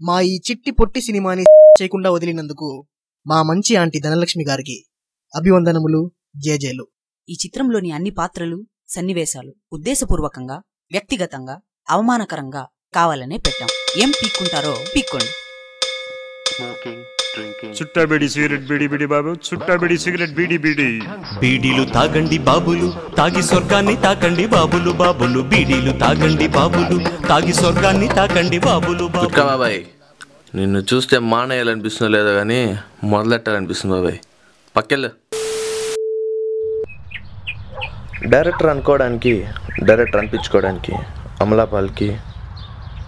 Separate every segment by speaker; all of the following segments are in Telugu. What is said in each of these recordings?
Speaker 1: మా ఈ చిట్టి పొట్టి సినిమాని చేయకుండా వదిలినందుకు మా మంచి ఆంటీ ధనలక్ష్మి గారికి అభివందనములు, జేజేలు.
Speaker 2: ఈ చిత్రంలోని అన్ని పాత్రలు, సన్నివేశాలు ఉద్దేశపూర్వకంగా, వ్యక్తిగతంగా, అవమానకరంగా కావాలనే పెట్టాం. ఏం పీక్కుంటారో పీక్కోండి.
Speaker 3: చుట్టా బీడి సిగరెట్ బీడి బీడి బాబు, చుట్టా బీడి సిగరెట్ బీడి బీడి.
Speaker 4: బీడీలు తాగండి బాబులు, తాగి స్వర్గాన్ని తాకండి బాబులు బాబులు. బీడీలు తాగండి బాబులు, తాగి స్వర్గాన్ని తాకండి బాబులు బాబులు.
Speaker 5: బాబాయ్, నిన్ను చూస్తే మానేయాలనిపిస్తుందో లేదో కానీ మొదలెట్టాలనిపిస్తుంది బాబాయ్. పక్కెళ్ళు. డైరెక్టర్ అనుకోవడానికి, డైరెక్టర్ అనిపించుకోవడానికి అమలాపాల్కి,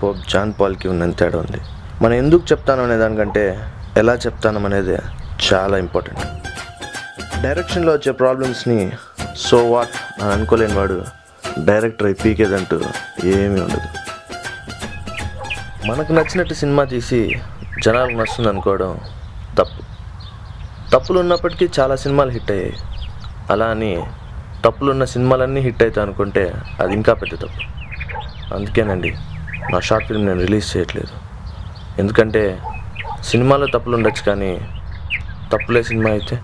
Speaker 5: పోప్ జాన్ పాల్కి ఉన్నంత తేడా ఉంది. మనం ఎందుకు చెప్తాను అనే దానికంటే ఎలా చెప్తాను అనేది చాలా ఇంపార్టెంట్. డైరెక్షన్లో వచ్చే ప్రాబ్లమ్స్ని సో వాట్ అని అనుకోలేని వాడు డైరెక్టర్ అయి పీకేదంటూ ఏమీ ఉండదు. మనకు నచ్చినట్టు సినిమా తీసి జనాలకు నచ్చుతుంది అనుకోవడం తప్పు. తప్పులు ఉన్నప్పటికీ చాలా సినిమాలు హిట్ అయ్యాయి. అలా అని తప్పులున్న సినిమాలన్నీ హిట్ అవుతాయి అనుకుంటే అది ఇంకా పెద్ద తప్పు. అందుకేనండి నా షార్ట్ ఫిల్మ్ నేను రిలీజ్ చేయట్లేదు. ఎందుకంటే సినిమాలో తప్పులు ఉండొచ్చు కానీ తప్పులే సినిమా అయితే.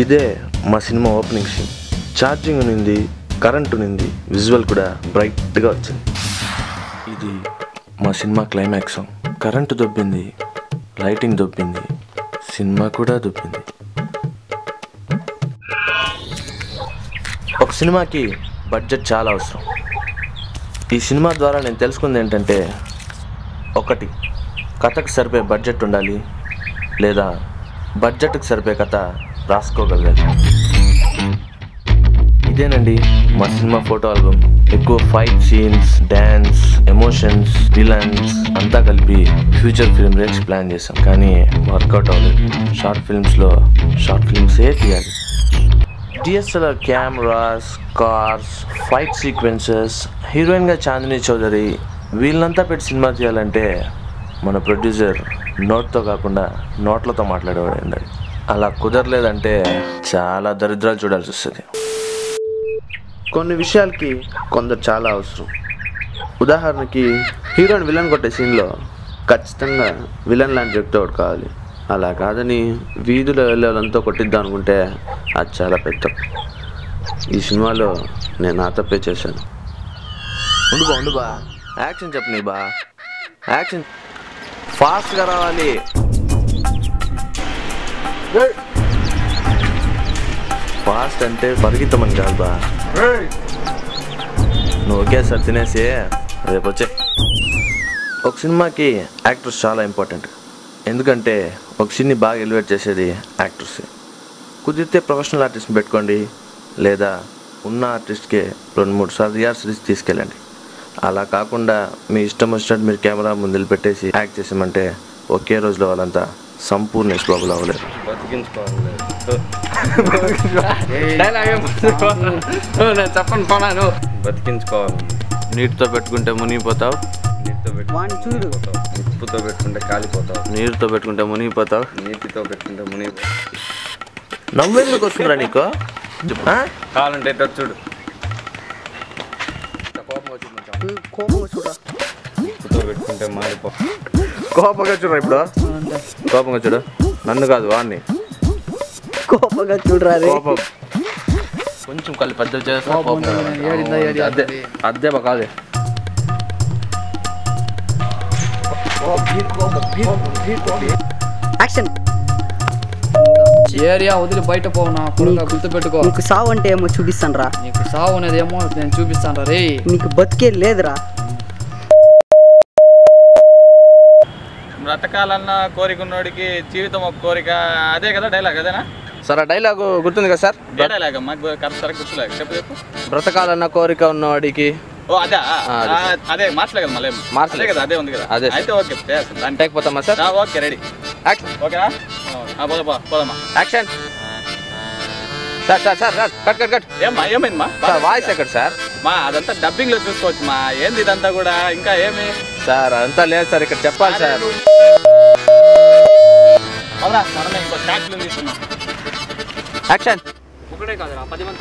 Speaker 5: ఇదే మా సినిమా ఓపెనింగ్ సీన్. ఛార్జింగ్ ఉన్నింది, కరెంట్ ఉన్నింది, విజువల్ కూడా బ్రైట్గా వచ్చింది. ఇది మా సినిమా క్లైమాక్స్ సాంగ్. కరెంటు దొబ్బింది, లైటింగ్ దొబ్బింది, సినిమా కూడా దొబ్బింది. ఒక సినిమాకి బడ్జెట్ చాలా అవసరం. ఈ సినిమా ద్వారా నేను తెలుసుకుంది ఏంటంటే, ఒకటి, కథకు సరిపోయే బడ్జెట్ ఉండాలి, లేదా బడ్జెట్కి సరిపోయే కథ రాసుకోగలగాలి. ఇదేనండి మా సినిమా ఫోటో ఆల్బమ్. ఎక్కువ fight scenes, dance, emotions, villains అంతా కలిపి ఫ్యూచర్ ఫిల్మ్ రేంజ్ ప్లాన్ చేసాం. కానీ వర్కౌట్ అవ్వలేదు. షార్ట్ ఫిల్మ్స్లో షార్ట్ ఫిల్మ్సే తీయాలి. DSLR cameras, cars, fight sequences, హీరోయిన్గా చాందిని చౌదరి, వీళ్ళంతా పెట్టి సినిమా తీయాలంటే మన ప్రొడ్యూసర్ నోట్తో కాకుండా నోట్లతో మాట్లాడేవాడు ఉండాలి. అలా కుదరలేదంటే చాలా దరిద్రాలు చూడాల్సి వస్తుంది. కొన్ని విషయాలకి కొందరు చాలా అవసరం. ఉదాహరణకి హీరోయిన్ విలన్ కొట్టే సీన్లో ఖచ్చితంగా విలన్ లాంటి వ్యక్తి ఒకటి కావాలి. అలా కాదని వీధిలో వెళ్ళే వాళ్ళంతా కొట్టిద్దాం అనుకుంటే అది చాలా పెద్ద. ఈ సినిమాలో నేను నా తప్పే చేశాను. ఉండు బా, యాక్షన్ చెప్పని బా, యాక్షన్ ఫాస్ట్గా రావాలి. ఫాస్ట్ అంటే పరిగెత్తమని కాదు బా, నువ్వు ఒకేసారి తినేసి రేపు వచ్చే. ఒక సినిమాకి యాక్టర్స్ చాలా ఇంపార్టెంట్. ఎందుకంటే ఒక సీన్ని బాగా ఎలివేట్ చేసేది యాక్టర్సే. కుదిరితే ప్రొఫెషనల్ ఆర్టిస్ట్ని పెట్టుకోండి, లేదా ఉన్న ఆర్టిస్ట్కే 2-3 సార్లు రిహార్సల్స్ తీసుకెళ్ళండి. అలా కాకుండా మీ ఇష్టం వచ్చినట్టు మీరు కెమెరా ముందు పెట్టేసి యాక్ట్ చేసామంటే ఒకే రోజులో వాళ్ళంతా సంపూర్ణ ఎక్స్ప్లోబుల్ అవ్వలేదు.
Speaker 6: బతికించుకోవాలి.
Speaker 5: నీటితో పెట్టుకుంటే మునిగిపోతావు,
Speaker 6: ఉప్పుతో పెట్టుకుంటే కాలిపోతావు,
Speaker 5: నీరుతో పెట్టుకుంటే మునిగిపోతావు,
Speaker 6: నీటితో పెట్టుకుంటే మునిగిపోతావు.
Speaker 5: నవ్వెందుకు వస్తుందిరా నీకు?
Speaker 6: కావాలంటే చూడు, ఉప్పుతో పెట్టుకుంటే మారిపో.
Speaker 5: కోపంగా చూడరా ఇప్పుడు, కోపంగా చూడు. నన్ను కాదు వాడిని
Speaker 1: కోపంగా చూడరా.
Speaker 5: కోపం కొంచెం కళ్ళు పెద్ద చేస్తా. అదే కాదే.
Speaker 7: ఏరియా వదిలి బయట పోనా గుర్తు పెట్టుకో.
Speaker 8: నీకు సావు అంటే ఏమో చూపిస్తాను రా.
Speaker 7: నీకు సావు అనేది ఏమో నేను చూపిస్తాను రే.
Speaker 8: నీకు బతికే లేదురా.
Speaker 6: బ్రతకాలన్న కోరిక ఉన్నోడికి జీవితం ఒక కోరిక. అదే కదా డైలాగ్, అదేనా
Speaker 5: సార్? ఆ డైలాగ్ గుర్తుంది కదా సార్?
Speaker 6: డైలాగ్ అమ్మా, కరెక్ట్ గుర్తులేదు. చెప్పు.
Speaker 5: బ్రతకాలన్న కోరిక ఉన్నవాడికి.
Speaker 6: ఓ అదే అదే మార్చలే కదా, మళ్ళీ మార్చలే కదా, అదే ఉంది కదా. అదే అయితే ఓకే, దాన్ని
Speaker 5: టేకపోతామా సార్?
Speaker 6: Okay, ready. ఓకేనా? పోదమ్మా.
Speaker 5: Action. Sir sir sir sir cut cut cut.
Speaker 6: ఏమైందమ్మా?
Speaker 5: వాయిస్ ఎక్కడ సార్?
Speaker 6: మా అదంతా డబ్బింగ్ లో చూసుకోవచ్చు మా. ఏంది ఇదంతా కూడా? ఇంకా ఏమి
Speaker 5: సార్? అదంతా లేదు సార్, ఇక్కడ చెప్పాలి సార్.
Speaker 6: మనమే ఇంకో ట్యాక్స్ తీసుకున్నాం.
Speaker 5: యాక్షన్.
Speaker 7: ఒకటే కాదురా, 10 మంది.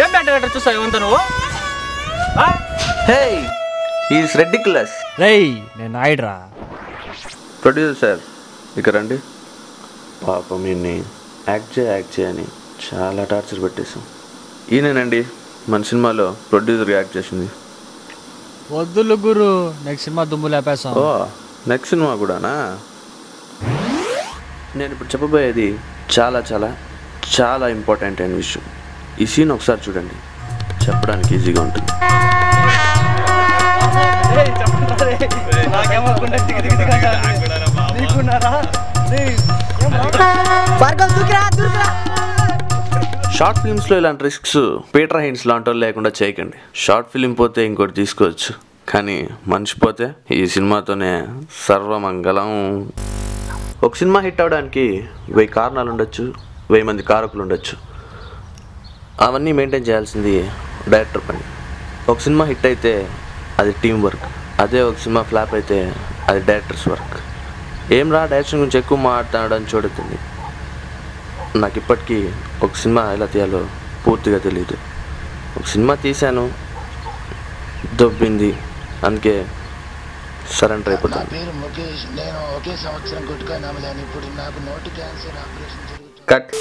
Speaker 6: ఏం బ్యాటర్ చూస్తావు ఏమంతా నువ్వు?
Speaker 5: హే ఈస్ రెడిక్యులస్.
Speaker 9: రేయ్ నేను నాయుడురా.
Speaker 5: ప్రొడ్యూసర్ సార్ ఇక రండి. పాపం ఈయన్ని యాక్ట్ చేయని చాలా టార్చర్ పెట్టేశాం. ఈయనేనండి మన సినిమాలో ప్రొడ్యూసర్గా యాక్ట్ చేసింది.
Speaker 9: వద్దులు గురు, నెక్స్ట్ సినిమా దుమ్ము లేపేసాం.
Speaker 5: ఓ నెక్స్ట్ సినిమా కూడానా? నేను ఇప్పుడు చెప్పబోయేది చాలా చాలా చాలా ఇంపార్టెంట్ అయిన విషయం. ఈ సీన్ ఒకసారి చూడండి, చెప్పడానికి ఈజీగా ఉంటుంది. షార్ట్ ఫిల్మ్స్లో ఇలాంటి రిస్క్స్ పీటర్ హైన్స్ లాంటి వాళ్ళు లేకుండా చేయకండి. షార్ట్ ఫిలిం పోతే ఇంకోటి తీసుకోవచ్చు, కానీ మనిషి పోతే ఈ సినిమాతోనే సర్వమంగళం. ఒక సినిమా హిట్ అవడానికి 1000 కారణాలు ఉండొచ్చు, 1000 మంది కారకులు ఉండొచ్చు. అవన్నీ మెయింటైన్ చేయాల్సింది డైరెక్టర్ పని. ఒక సినిమా హిట్ అయితే అది టీం వర్క్, అదే ఒక సినిమా ఫ్లాప్ అయితే అది డైరెక్టర్స్ వర్క్. ఏం రా డైరెక్షన్ గురించి ఎక్కువ మాట్లాడడం చూడుతుంది. నాకు ఇప్పటికీ ఒక సినిమా ఎలా తీయాలో పూర్తిగా తెలియదు. ఒక సినిమా తీశాను, దొబ్బింది, అందుకే సరెండర్ అయిపోతాను. కట్.